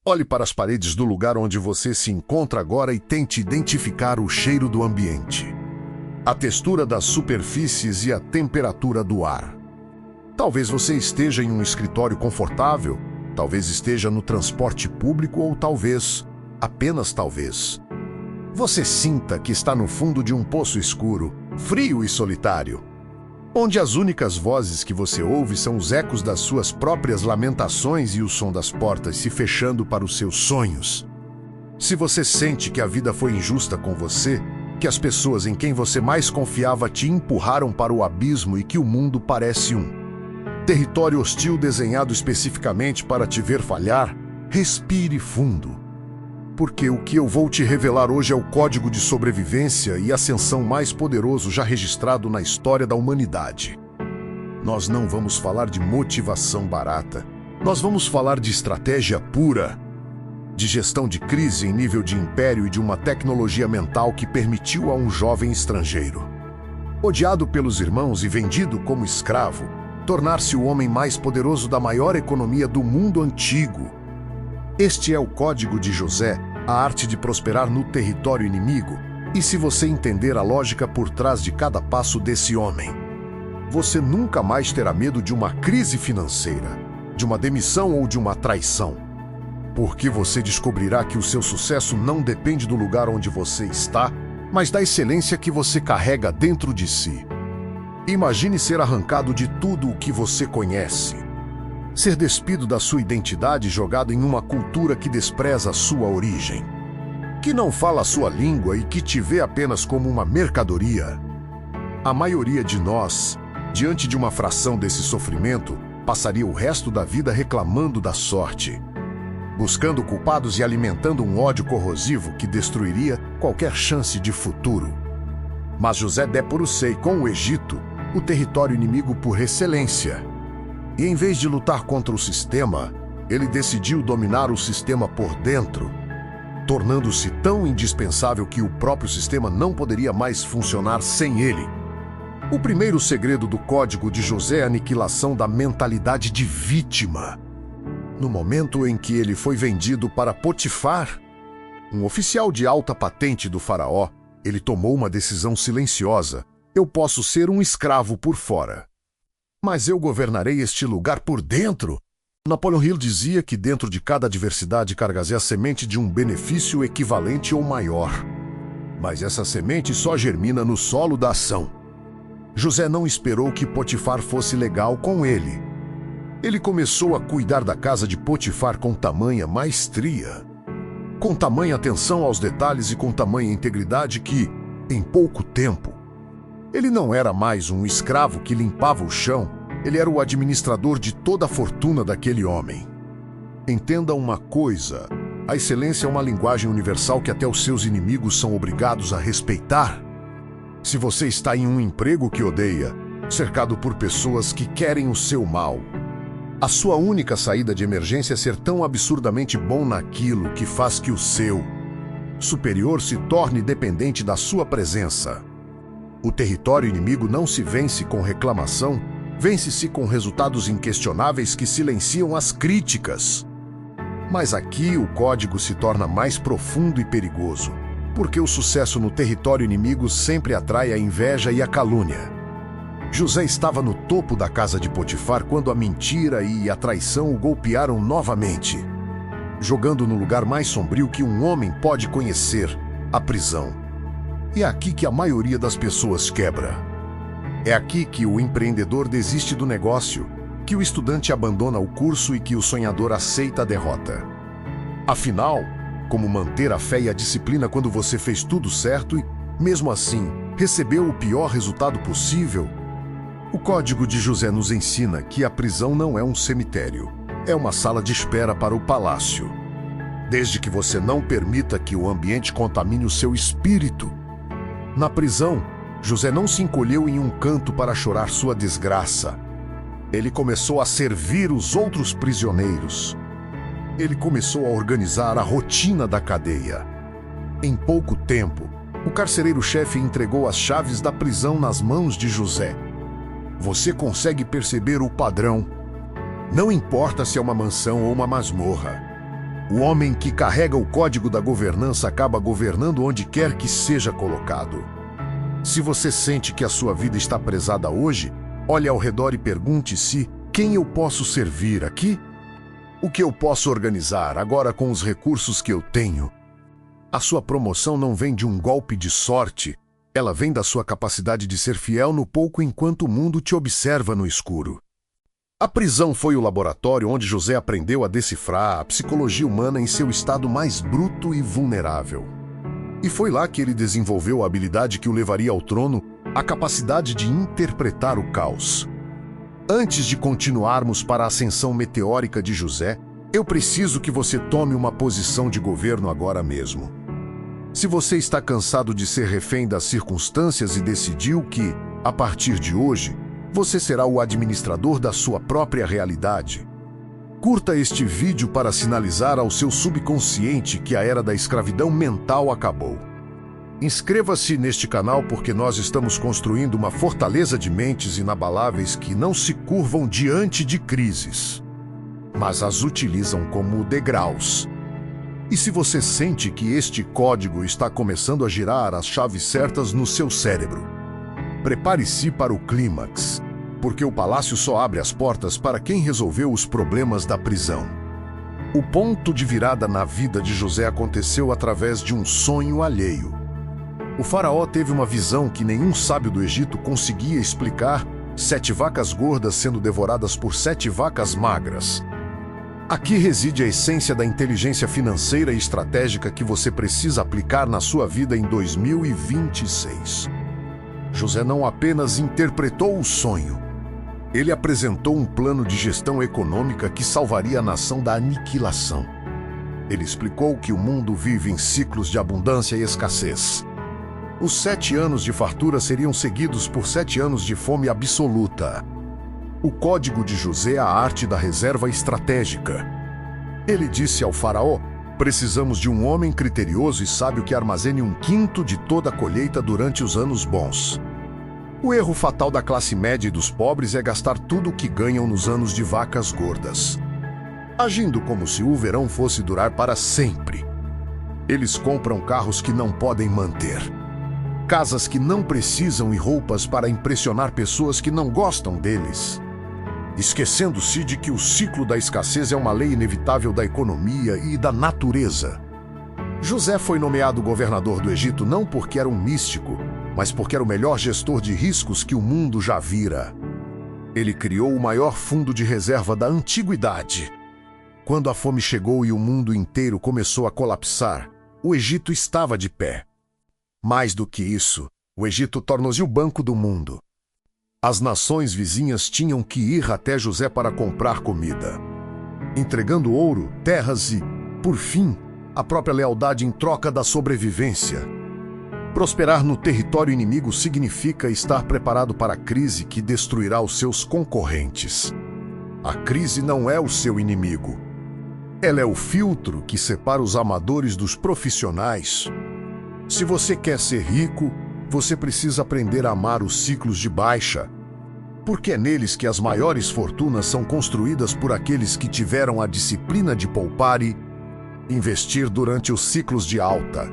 Olhe para as paredes do lugar onde você se encontra agora e tente identificar o cheiro do ambiente, a textura das superfícies e a temperatura do ar. Talvez você esteja em um escritório confortável, talvez esteja no transporte público ou talvez, apenas talvez, você sinta que está no fundo de um poço escuro, frio e solitário, onde as únicas vozes que você ouve são os ecos das suas próprias lamentações e o som das portas se fechando para os seus sonhos. Se você sente que a vida foi injusta com você, que as pessoas em quem você mais confiava te empurraram para o abismo e que o mundo parece um território hostil desenhado especificamente para te ver falhar, respire fundo. Porque o que eu vou te revelar hoje é o código de sobrevivência e ascensão mais poderoso já registrado na história da humanidade. Nós não vamos falar de motivação barata. Nós vamos falar de estratégia pura, de gestão de crise em nível de império e de uma tecnologia mental que permitiu a um jovem estrangeiro, odiado pelos irmãos e vendido como escravo, tornar-se o homem mais poderoso da maior economia do mundo antigo. Este é o código de José, a arte de prosperar no território inimigo, e se você entender a lógica por trás de cada passo desse homem, você nunca mais terá medo de uma crise financeira, de uma demissão ou de uma traição, porque você descobrirá que o seu sucesso não depende do lugar onde você está, mas da excelência que você carrega dentro de si. Imagine ser arrancado de tudo o que você conhece, ser despido da sua identidade e jogado em uma cultura que despreza a sua origem, que não fala a sua língua e que te vê apenas como uma mercadoria. A maioria de nós, diante de uma fração desse sofrimento, passaria o resto da vida reclamando da sorte, buscando culpados e alimentando um ódio corrosivo que destruiria qualquer chance de futuro. Mas José depor-se com o Egito, o território inimigo por excelência. E em vez de lutar contra o sistema, ele decidiu dominar o sistema por dentro, tornando-se tão indispensável que o próprio sistema não poderia mais funcionar sem ele. O primeiro segredo do código de José é a aniquilação da mentalidade de vítima. No momento em que ele foi vendido para Potifar, um oficial de alta patente do faraó, ele tomou uma decisão silenciosa: eu posso ser um escravo por fora, mas eu governarei este lugar por dentro. Napoleon Hill dizia que dentro de cada adversidade cargas a semente de um benefício equivalente ou maior. Mas essa semente só germina no solo da ação. José não esperou que Potifar fosse legal com ele. Ele começou a cuidar da casa de Potifar com tamanha maestria, com tamanha atenção aos detalhes e com tamanha integridade que, em pouco tempo, ele não era mais um escravo que limpava o chão, ele era o administrador de toda a fortuna daquele homem. Entenda uma coisa: a excelência é uma linguagem universal que até os seus inimigos são obrigados a respeitar. Se você está em um emprego que odeia, cercado por pessoas que querem o seu mal, a sua única saída de emergência é ser tão absurdamente bom naquilo que faz que o seu superior se torne dependente da sua presença. O território inimigo não se vence com reclamação, vence-se com resultados inquestionáveis que silenciam as críticas. Mas aqui o código se torna mais profundo e perigoso, porque o sucesso no território inimigo sempre atrai a inveja e a calúnia. José estava no topo da casa de Potifar quando a mentira e a traição o golpearam novamente, jogando no lugar mais sombrio que um homem pode conhecer, a prisão. E é aqui que a maioria das pessoas quebra. É aqui que o empreendedor desiste do negócio, que o estudante abandona o curso e que o sonhador aceita a derrota. Afinal, como manter a fé e a disciplina quando você fez tudo certo e, mesmo assim, recebeu o pior resultado possível? O código de José nos ensina que a prisão não é um cemitério, é uma sala de espera para o palácio. Desde que você não permita que o ambiente contamine o seu espírito. Na prisão, José não se encolheu em um canto para chorar sua desgraça. Ele começou a servir os outros prisioneiros. Ele começou a organizar a rotina da cadeia. Em pouco tempo, o carcereiro-chefe entregou as chaves da prisão nas mãos de José. Você consegue perceber o padrão? Não importa se é uma mansão ou uma masmorra. O homem que carrega o código da governança acaba governando onde quer que seja colocado. Se você sente que a sua vida está prezada hoje, olhe ao redor e pergunte-se: quem eu posso servir aqui? O que eu posso organizar agora com os recursos que eu tenho? A sua promoção não vem de um golpe de sorte, ela vem da sua capacidade de ser fiel no pouco enquanto o mundo te observa no escuro. A prisão foi o laboratório onde José aprendeu a decifrar a psicologia humana em seu estado mais bruto e vulnerável. E foi lá que ele desenvolveu a habilidade que o levaria ao trono, a capacidade de interpretar o caos. Antes de continuarmos para a ascensão meteórica de José, eu preciso que você tome uma posição de governo agora mesmo. Se você está cansado de ser refém das circunstâncias e decidiu que, a partir de hoje, você será o administrador da sua própria realidade, curta este vídeo para sinalizar ao seu subconsciente que a era da escravidão mental acabou. Inscreva-se neste canal porque nós estamos construindo uma fortaleza de mentes inabaláveis que não se curvam diante de crises, mas as utilizam como degraus. E se você sente que este código está começando a girar as chaves certas no seu cérebro, prepare-se para o clímax, porque o palácio só abre as portas para quem resolveu os problemas da prisão. O ponto de virada na vida de José aconteceu através de um sonho alheio. O faraó teve uma visão que nenhum sábio do Egito conseguia explicar: 7 vacas gordas sendo devoradas por 7 vacas magras. Aqui reside a essência da inteligência financeira e estratégica que você precisa aplicar na sua vida em 2026. José não apenas interpretou o sonho, ele apresentou um plano de gestão econômica que salvaria a nação da aniquilação. Ele explicou que o mundo vive em ciclos de abundância e escassez. Os 7 anos de fartura seriam seguidos por 7 anos de fome absoluta. O código de José é a arte da reserva estratégica. Ele disse ao faraó: precisamos de um homem criterioso e sábio que armazene 1/5 de toda a colheita durante os anos bons. O erro fatal da classe média e dos pobres é gastar tudo o que ganham nos anos de vacas gordas, agindo como se o verão fosse durar para sempre. Eles compram carros que não podem manter, casas que não precisam e roupas para impressionar pessoas que não gostam deles, esquecendo-se de que o ciclo da escassez é uma lei inevitável da economia e da natureza. José foi nomeado governador do Egito não porque era um místico, mas porque era o melhor gestor de riscos que o mundo já vira. Ele criou o maior fundo de reserva da antiguidade. Quando a fome chegou e o mundo inteiro começou a colapsar, o Egito estava de pé. Mais do que isso, o Egito tornou-se o banco do mundo. As nações vizinhas tinham que ir até José para comprar comida, entregando ouro, terras e, por fim, a própria lealdade em troca da sobrevivência. Prosperar no território inimigo significa estar preparado para a crise que destruirá os seus concorrentes. A crise não é o seu inimigo. Ela é o filtro que separa os amadores dos profissionais. Se você quer ser rico, você precisa aprender a amar os ciclos de baixa, porque é neles que as maiores fortunas são construídas por aqueles que tiveram a disciplina de poupar e investir durante os ciclos de alta.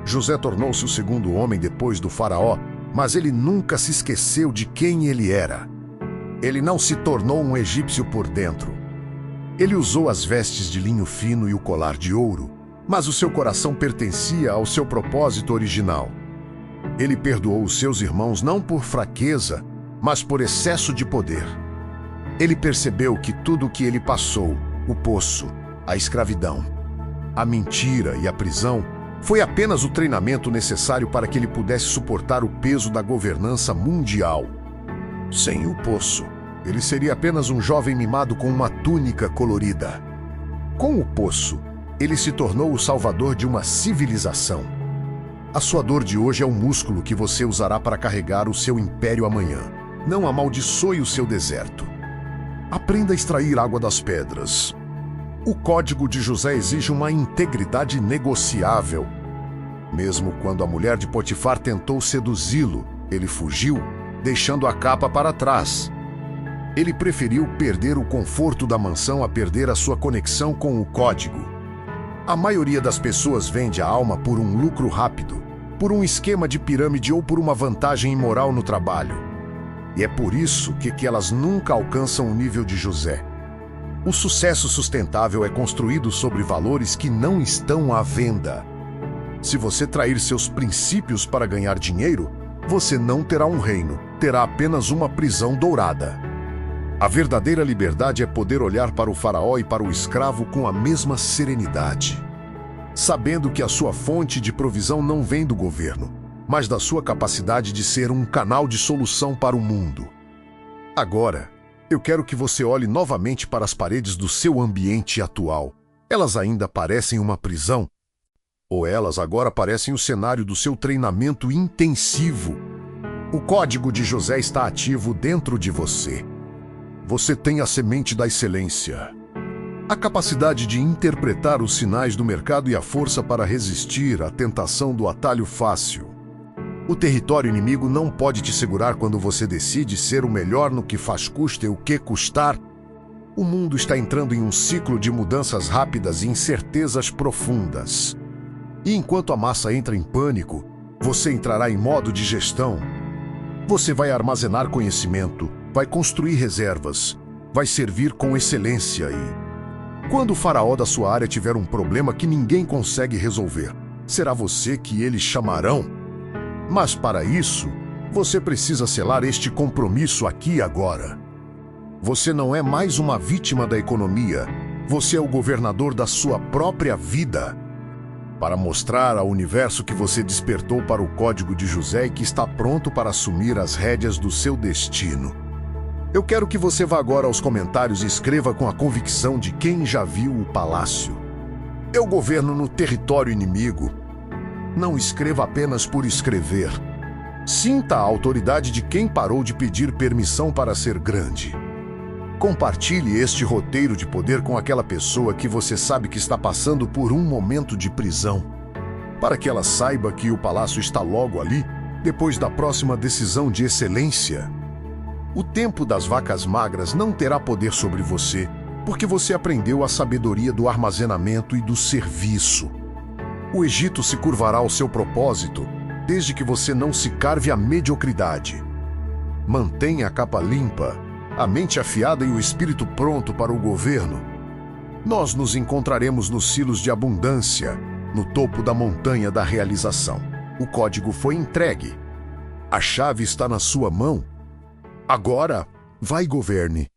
José tornou-se o segundo homem depois do faraó, mas ele nunca se esqueceu de quem ele era. Ele não se tornou um egípcio por dentro. Ele usou as vestes de linho fino e o colar de ouro, mas o seu coração pertencia ao seu propósito original. Ele perdoou os seus irmãos não por fraqueza, mas por excesso de poder. Ele percebeu que tudo o que ele passou, o poço, a escravidão, a mentira e a prisão, foi apenas o treinamento necessário para que ele pudesse suportar o peso da governança mundial. Sem o poço, ele seria apenas um jovem mimado com uma túnica colorida. Com o poço, ele se tornou o salvador de uma civilização. A sua dor de hoje é um músculo que você usará para carregar o seu império amanhã. Não amaldiçoe o seu deserto. Aprenda a extrair água das pedras. O código de José exige uma integridade negociável. Mesmo quando a mulher de Potifar tentou seduzi-lo, ele fugiu, deixando a capa para trás. Ele preferiu perder o conforto da mansão a perder a sua conexão com o código. A maioria das pessoas vende a alma por um lucro rápido, por um esquema de pirâmide ou por uma vantagem imoral no trabalho. E é por isso que elas nunca alcançam o nível de José. O sucesso sustentável é construído sobre valores que não estão à venda. Se você trair seus princípios para ganhar dinheiro, você não terá um reino, terá apenas uma prisão dourada. A verdadeira liberdade é poder olhar para o faraó e para o escravo com a mesma serenidade, sabendo que a sua fonte de provisão não vem do governo, mas da sua capacidade de ser um canal de solução para o mundo. Agora, eu quero que você olhe novamente para as paredes do seu ambiente atual. Elas ainda parecem uma prisão? Ou elas agora parecem o cenário do seu treinamento intensivo? O código de José está ativo dentro de você. Você tem a semente da excelência, a capacidade de interpretar os sinais do mercado e a força para resistir à tentação do atalho fácil. O território inimigo não pode te segurar quando você decide ser o melhor no que faz, custe o que custar. O mundo está entrando em um ciclo de mudanças rápidas e incertezas profundas. E enquanto a massa entra em pânico, você entrará em modo de gestão. Você vai armazenar conhecimento, vai construir reservas, vai servir com excelência e... Quando o faraó da sua área tiver um problema que ninguém consegue resolver, será você que eles chamarão. Mas para isso, você precisa selar este compromisso aqui e agora. Você não é mais uma vítima da economia, você é o governador da sua própria vida. Para mostrar ao universo que você despertou para o código de José e que está pronto para assumir as rédeas do seu destino. Eu quero que você vá agora aos comentários e escreva com a convicção de quem já viu o palácio. Eu governo no território inimigo. Não escreva apenas por escrever. Sinta a autoridade de quem parou de pedir permissão para ser grande. Compartilhe este roteiro de poder com aquela pessoa que você sabe que está passando por um momento de prisão, para que ela saiba que o palácio está logo ali, depois da próxima decisão de excelência. O tempo das vacas magras não terá poder sobre você, porque você aprendeu a sabedoria do armazenamento e do serviço. O Egito se curvará ao seu propósito, desde que você não se carve à mediocridade. Mantenha a capa limpa, a mente afiada e o espírito pronto para o governo. Nós nos encontraremos nos silos de abundância, no topo da montanha da realização. O código foi entregue. A chave está na sua mão. Agora, vai e governe.